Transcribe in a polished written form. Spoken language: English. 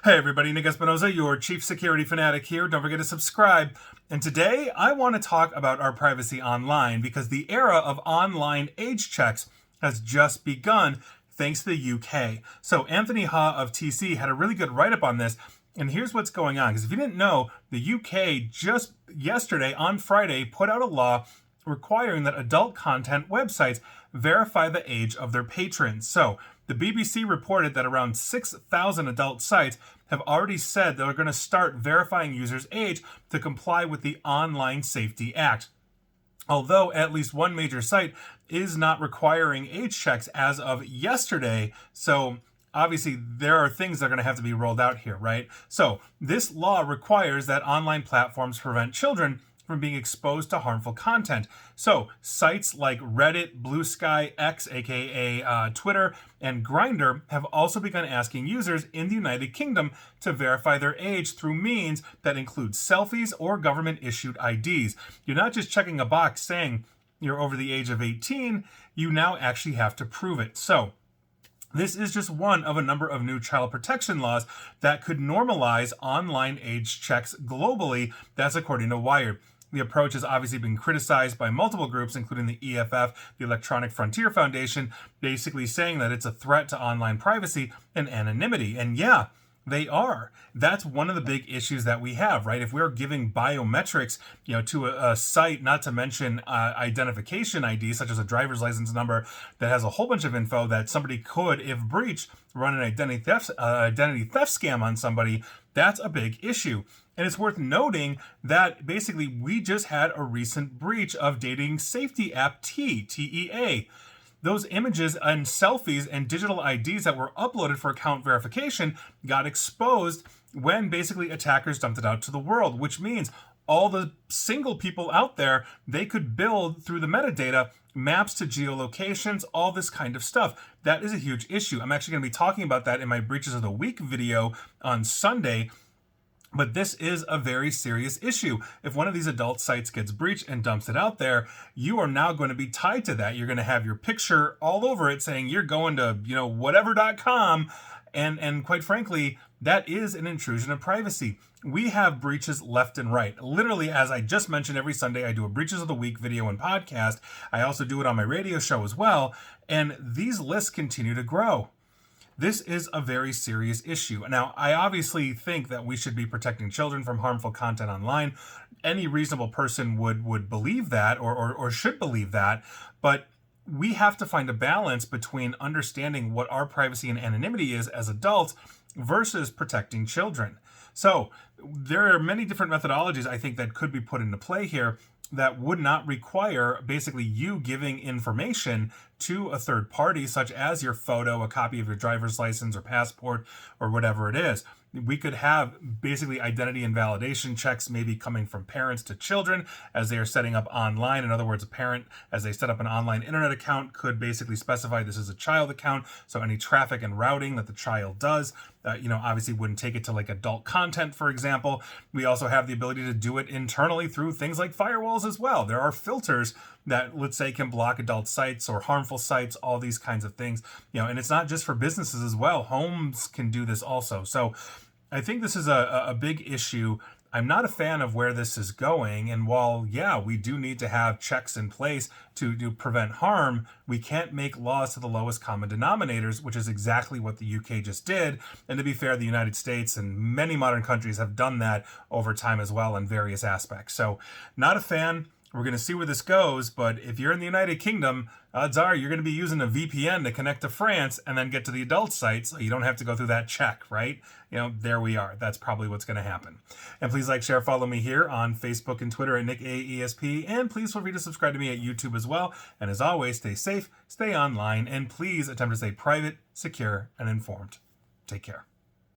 Hey everybody, Nick Espinoza, your chief security fanatic here. Don't forget to subscribe. And today I want to talk about our privacy online because the era of online age checks has just begun thanks to the UK. So Anthony Ha of TC had a really good write-up on this. And here's what's going on. Because if you didn't know, the UK just yesterday on Friday put out a law requiring that adult content websites verify the age of their patrons. So the BBC reported that around 6,000 adult sites have already said they're going to start verifying users' age to comply with the Online Safety Act. Although at least one major site is not requiring age checks as of yesterday, so obviously there are things that are going to have to be rolled out here, right? So this law requires that online platforms prevent children from being exposed to harmful content. So sites like Reddit, Blue Sky, X, aka Twitter, and Grindr have also begun asking users in the United Kingdom to verify their age through means that include selfies or government-issued IDs. You're not just checking a box saying you're over the age of 18, you now actually have to prove it. So this is just one of a number of new child protection laws that could normalize online age checks globally. That's according to Wired. The approach has obviously been criticized by multiple groups, including the EFF, the Electronic Frontier Foundation, basically saying that it's a threat to online privacy and anonymity. And yeah, they are. That's one of the big issues that we have, right? If we're giving biometrics, to a site, not to mention identification ID, such as a driver's license number that has a whole bunch of info that somebody could, if breached, run an identity theft scam on somebody, that's a big issue. And it's worth noting that basically we just had a recent breach of dating safety app TEA. Those images and selfies and digital IDs that were uploaded for account verification got exposed when basically attackers dumped it out to the world, which means all the single people out there, they could build through the metadata maps to geolocations, all this kind of stuff. That is a huge issue. I'm actually going to be talking about that in my Breaches of the Week video on Sunday. But this is a very serious issue. If one of these adult sites gets breached and dumps it out there, you are now going to be tied to that. You're going to have your picture all over it saying you're going to, whatever.com. And quite frankly, that is an intrusion of privacy. We have breaches left and right. Literally, as I just mentioned, every Sunday I do a Breaches of the Week video and podcast. I also do it on my radio show as well. And these lists continue to grow. This is a very serious issue. Now, I obviously think that we should be protecting children from harmful content online. Any reasonable person would believe that or should believe that, but we have to find a balance between understanding what our privacy and anonymity is as adults versus protecting children. So there are many different methodologies I think that could be put into play here that would not require basically you giving information to a third party, such as your photo, a copy of your driver's license or passport, or whatever it is. We could have basically identity and validation checks maybe coming from parents to children as they are setting up online. In other words, a parent, as they set up an online internet account, could basically specify this is a child account. So any traffic and routing that the child does, obviously wouldn't take it to like adult content, for example. We also have the ability to do it internally through things like firewalls as well. There are filters that, let's say, can block adult sites or harmful sites, all these kinds of things. And it's not just for businesses as well. Homes can do this also. So I think this is a big issue. I'm not a fan of where this is going. And while, we do need to have checks in place to prevent harm, we can't make laws to the lowest common denominators, which is exactly what the UK just did. And to be fair, the United States and many modern countries have done that over time as well in various aspects. So not a fan. We're going to see where this goes, but if you're in the United Kingdom, odds are you're going to be using a VPN to connect to France and then get to the adult site, so you don't have to go through that check, right? There we are. That's probably what's going to happen. And please like, share, follow me here on Facebook and Twitter at NickAESP, and please feel free to subscribe to me at YouTube as well. And as always, stay safe, stay online, and please attempt to stay private, secure, and informed. Take care.